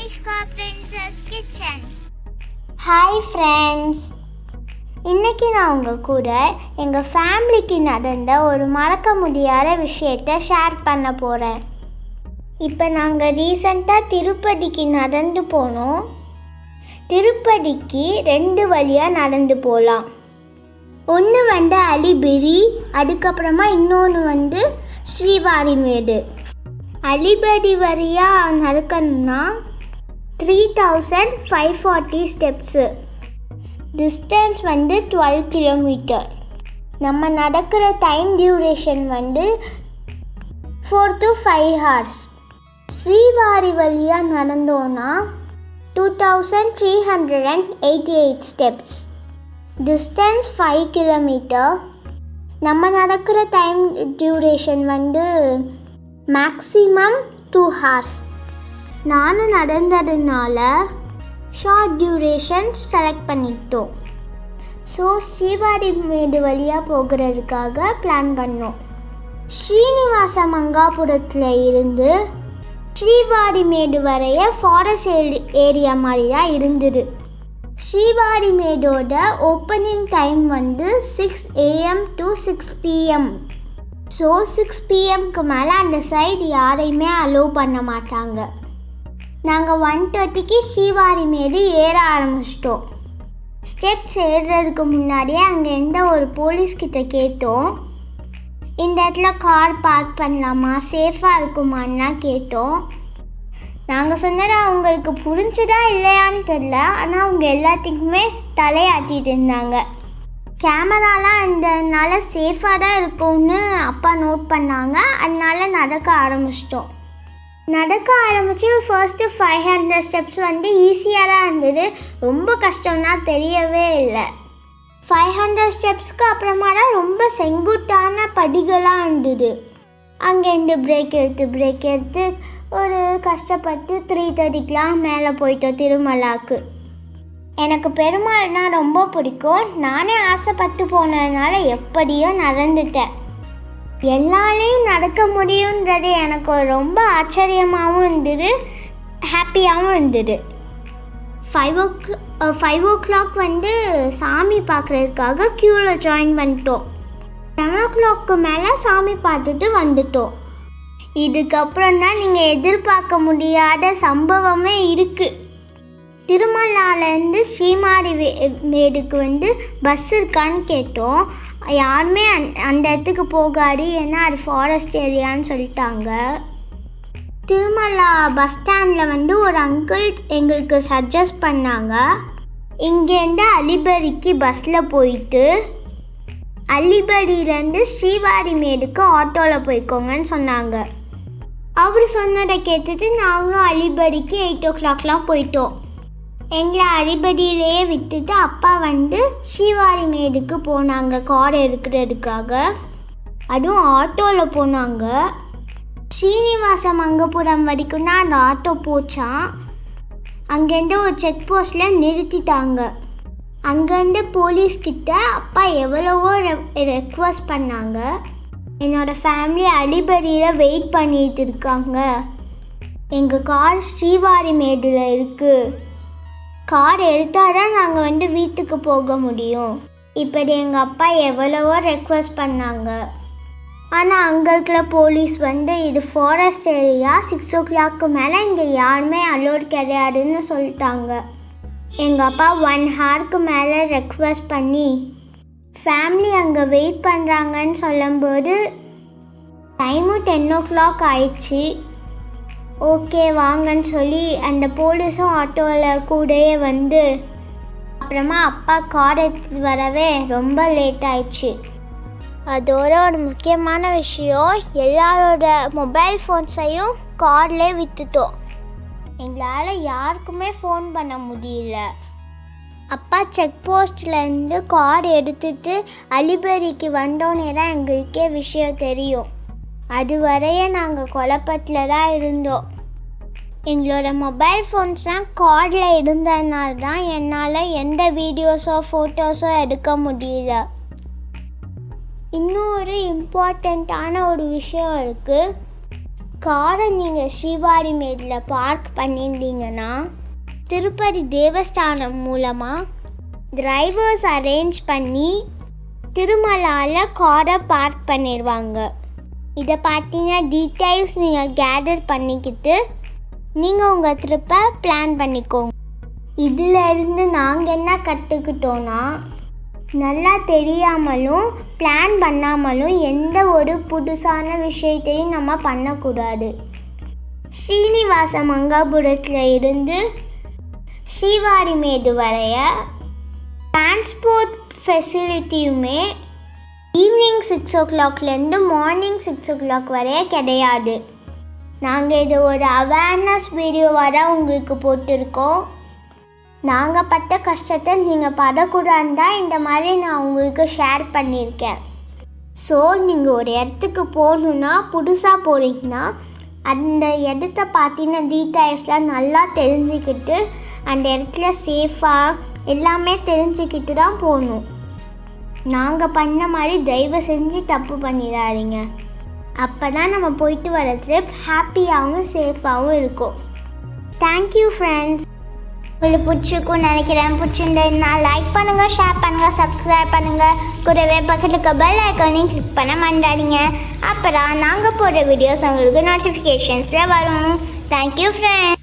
Tanishka Princess Kitchen. Hi friends. இன்னைக்கு நான் உங்கள் கூட எங்கள் ஃபேமிலிக்கு நடந்த ஒரு மறக்க முடியாத விஷயத்தை ஷேர் பண்ண போகிறேன். இப்போ நாங்கள் ரீசெண்டாக திருப்பதிக்கு நடந்து போனோம். திருப்பதிக்கு 2 வழியாக நடந்து போகலாம். ஒன்று அலிபிரி, அதுக்கப்புறமா இன்னொன்று ஸ்ரீவாரி மேடு. அலிபடி வழியாக நடக்கணும்னா 3540 ஸ்டெப்ஸு. Distance 12 kilometre. நம்ம நடக்கிற time duration 4 to 5 hours. Srivari வழியாக நடந்தோன்னா 2388 ஸ்டெப்ஸ். Distance 5 kilometre. நம்ம நடக்கிற டைம் டியூரேஷன் மேக்ஸிமம் 2 hours. நானும் நடந்ததுனால ஷார்ட் டியூரேஷன் செலக்ட் பண்ணிட்டோம். ஸோ ஸ்ரீவாரி மேடு வழியாக போகிறதுக்காக பிளான் பண்ணோம். ஸ்ரீனிவாச மங்காபுரத்தில் இருந்து ஸ்ரீவாரி மேடு வரைய ஃபாரஸ்ட் ஏரியா மாதிரி தான் இருந்தது. ஸ்ரீவாரி மேடோட opening time 6 AM to 6 PM. So 6 PMக்கு மேலே அந்த சைடு யாரையுமே அலோவ் பண்ண மாட்டாங்க. நாங்கள் 1:30க்கு ஸ்ரீவாரி மேடு ஏற ஆரம்பிச்சிட்டோம். ஸ்டெப்ஸ் ஏறுறதுக்கு முன்னாடியே அங்கே எந்த ஒரு போலீஸ்கிட்ட கேட்டோம், இந்த இடத்துல கார் பார்க் பண்ணலாமா, சேஃபாக இருக்குமான்னா கேட்டோம். நாங்கள் சொன்னது அவங்களுக்கு புரிஞ்சுதா இல்லையான்னு தெரில, ஆனால் அவங்க எல்லாத்துக்குமே தலையாட்டிட்டு இருந்தாங்க. கேமராலாம் இருந்ததுனால சேஃபாக தான் இருக்கும்னு அப்பா நோட் பண்ணாங்க. அதனால நடக்க ஆரம்பிச்சிட்டோம். நடக்க ஆரம்பித்து ஃபர்ஸ்ட்டு 500 ஸ்டெப்ஸ் ஈஸியாக தான் இருந்தது. ரொம்ப கஷ்டம்னா தெரியவே இல்லை. 500 ஸ்டெப்ஸ்க்கு அப்புறமா தான் ரொம்ப செங்குத்தான படிகளாக இருந்தது. அங்கேருந்து பிரேக் எடுத்து ஒரு கஷ்டப்பட்டு 3:30க்கெலாம் மேலே போயிட்டோம் திருமலாவுக்கு. எனக்கு பெருமாள்னால் ரொம்ப பிடிக்கும். நானே ஆசைப்பட்டு போனதுனால எப்படியோ நடந்துட்டேன். எல்லாரையும் நடக்க முடியுன்றது எனக்கு ரொம்ப ஆச்சரியமாகவும் இருந்தது, ஹாப்பியாகவும் இருந்தது. 5 o'clock சாமி பார்க்குறதுக்காக க்யூவில் ஜாயின் பண்ணிட்டோம். 7 o'clock மேலே சாமி பார்த்துட்டு வந்துட்டோம். இதுக்கப்புறம் தான் நீங்கள் எதிர்பார்க்க முடியாத சம்பவமே இருக்குது. திருமலாலேருந்து ஸ்ரீவாரி மேடுக்கு பஸ் இருக்கான்னு கேட்டோம். யாருமே அந்த இடத்துக்கு போகாது, ஏன்னா அது ஃபாரஸ்ட் ஏரியான்னு சொல்லிட்டாங்க. திருமலா பஸ் ஸ்டாண்டில் ஒரு அங்கிள் எங்களுக்கு சஜஸ்ட் பண்ணாங்க, இங்கேருந்து அலிபடிக்கு பஸ்ஸில் போயிட்டு அலிபடியிலேருந்து ஸ்ரீவாரி மேடுக்கு ஆட்டோவில் போய்க்கோங்கன்னு சொன்னாங்க. அவர் சொன்னதை கேட்டுட்டு நாங்களும் அலிபடிக்கு 8 o'clockலாம் போயிட்டோம். எங்களை அலிபடியிலேயே விட்டுட்டு அப்பா ஸ்ரீவாரி மேடுக்கு போனாங்க கார் எடுக்கிறதுக்காக. அதுவும் ஆட்டோவில் போனாங்க. ஸ்ரீனிவாச மங்கபுரம் வரைக்கும் தான் அந்த ஆட்டோ போச்சான். அங்கேருந்து ஒரு செக் போஸ்ட்டில் நிறுத்திட்டாங்க. அங்கேருந்து போலீஸ்கிட்ட அப்பா எவ்வளவோ ரெக்வஸ்ட் பண்ணாங்க, என்னோடய ஃபேமிலி அலிபடியில் வெயிட் பண்ணிட்டு இருக்காங்க, எங்கள் கார் ஸ்ரீவாரி மேடில் இருக்குது, கார் எடுத்தால் தான் நாங்கள் வீட்டுக்கு போக முடியும், இப்படி எங்கள் அப்பா எவ்வளவோ ரெக்வஸ்ட் பண்ணாங்க. ஆனால் அங்கே இருக்கிற போலீஸ் இது ஃபாரஸ்ட் ஏரியா, 6 o'clock மேலே இங்கே யாருமே அலோட் கிடையாதுன்னு சொல்லிட்டாங்க. எங்கள் அப்பா 1 hourக்கு மேலே ரெக்வஸ்ட் பண்ணி ஃபேமிலி அங்கே வெயிட் பண்ணுறாங்கன்னு சொல்லும்போது டைமும் 10 o'clock ஆயிடுச்சு. ஓகே வாங்கன்னு சொல்லி அந்த போலீஸும் ஆட்டோவில் கூடயே அப்புறமா அப்பா கார் எடுத்துகிட்டு வரவே ரொம்ப லேட் ஆயிடுச்சு. அதோட ஒரு முக்கியமான விஷயம், எல்லாரோட மொபைல் ஃபோன்ஸையும் கார்லேயே விற்றுட்டோம். எங்களால் யாருக்குமே ஃபோன் பண்ண முடியல. அப்பா செக் போஸ்ட்லேருந்து கார் எடுத்துகிட்டு அலிபரிக்கு வந்தோன்னே தான் எங்களுக்கே விஷயம் தெரியும். அது வரைய நாங்கள் குழப்பத்தில் தான் இருந்தோம். எங்களோட மொபைல் ஃபோன்ஸ்லாம் கார்டில் இருந்ததுனால தான் என்னால் எந்த வீடியோஸோ ஃபோட்டோஸோ எடுக்க முடியல. இன்னொரு இம்பார்ட்டண்ட்டான ஒரு விஷயம் இருக்குது. காரை நீங்கள் ஸ்ரீவாரி மேட்டில் பார்க் பண்ணியிருந்தீங்கன்னா திருப்பதி தேவஸ்தானம் மூலமாக டிரைவர்ஸ் அரேஞ்ச் பண்ணி திருமலாவில் காரை பார்க் பண்ணிடுவாங்க. இதை பார்த்தீங்கன்னா டீட்டெயில்ஸ் நீங்கள் கேதர் பண்ணிக்கிட்டு நீங்கள் உங்கள் ட்ரிப்பை பிளான் பண்ணிக்கோங்க. இதிலிருந்து நாங்கள் என்ன கற்றுக்கிட்டோன்னா, நல்லா தெரியாமலும் பிளான் பண்ணாமலும் எந்த ஒரு புதுசான விஷயத்தையும் நம்ம பண்ணக்கூடாது. ஸ்ரீனிவாச மங்காபுரத்தில் இருந்து ஸ்ரீவாரி மேடு வரைய டிரான்ஸ்போர்ட் ஃபெசிலிட்டியுமே ஈவினிங் 6 o'clockலேருந்து மார்னிங் 6 o'clock வரைய கிடையாது. நாங்கள் இது ஒரு அவேர்னஸ் வீடியோவாக தான் உங்களுக்கு போட்டிருக்கோம். நாங்கள் பட்ட கஷ்டத்தை நீங்கள் படக்கூடாதுன்னு தான் இந்த மாதிரி நான் உங்களுக்கு ஷேர் பண்ணியிருக்கேன். ஸோ நீங்கள் ஒரு இடத்துக்கு போகணுன்னா, புதுசாக போகிறீங்கன்னா அந்த இடத்த பார்த்தீங்கன்னா டீட்டெயில்ஸ்லாம் நல்லா தெரிஞ்சுக்கிட்டு அந்த இடத்துல சேஃபாக எல்லாமே தெரிஞ்சுக்கிட்டு தான் போகணும். நாங்கள் பண்ண மாதிரி தயவு செஞ்சு தப்பு பண்ணிடாதீங்க. அப்போ தான் நம்ம போயிட்டு வர ட்ரிப் ஹாப்பியாகவும் சேஃபாகவும் இருக்கும். Thank you friends. உங்களுக்கு பிடிச்சிருக்குன்னு நினைக்கிறேன். பிடிச்சிருந்தா லைக் பண்ணுங்கள், ஷேர் பண்ணுங்கள், சப்ஸ்கிரைப் பண்ணுங்கள். கூடவே பக்கத்துக்கு பெல் ஐக்கானையும் கிளிக் பண்ண மறந்துடாதீங்க. அப்புறம் நாங்கள் போடுற வீடியோஸ் உங்களுக்கு நோட்டிஃபிகேஷன்ஸில் வரும். Thank you friends.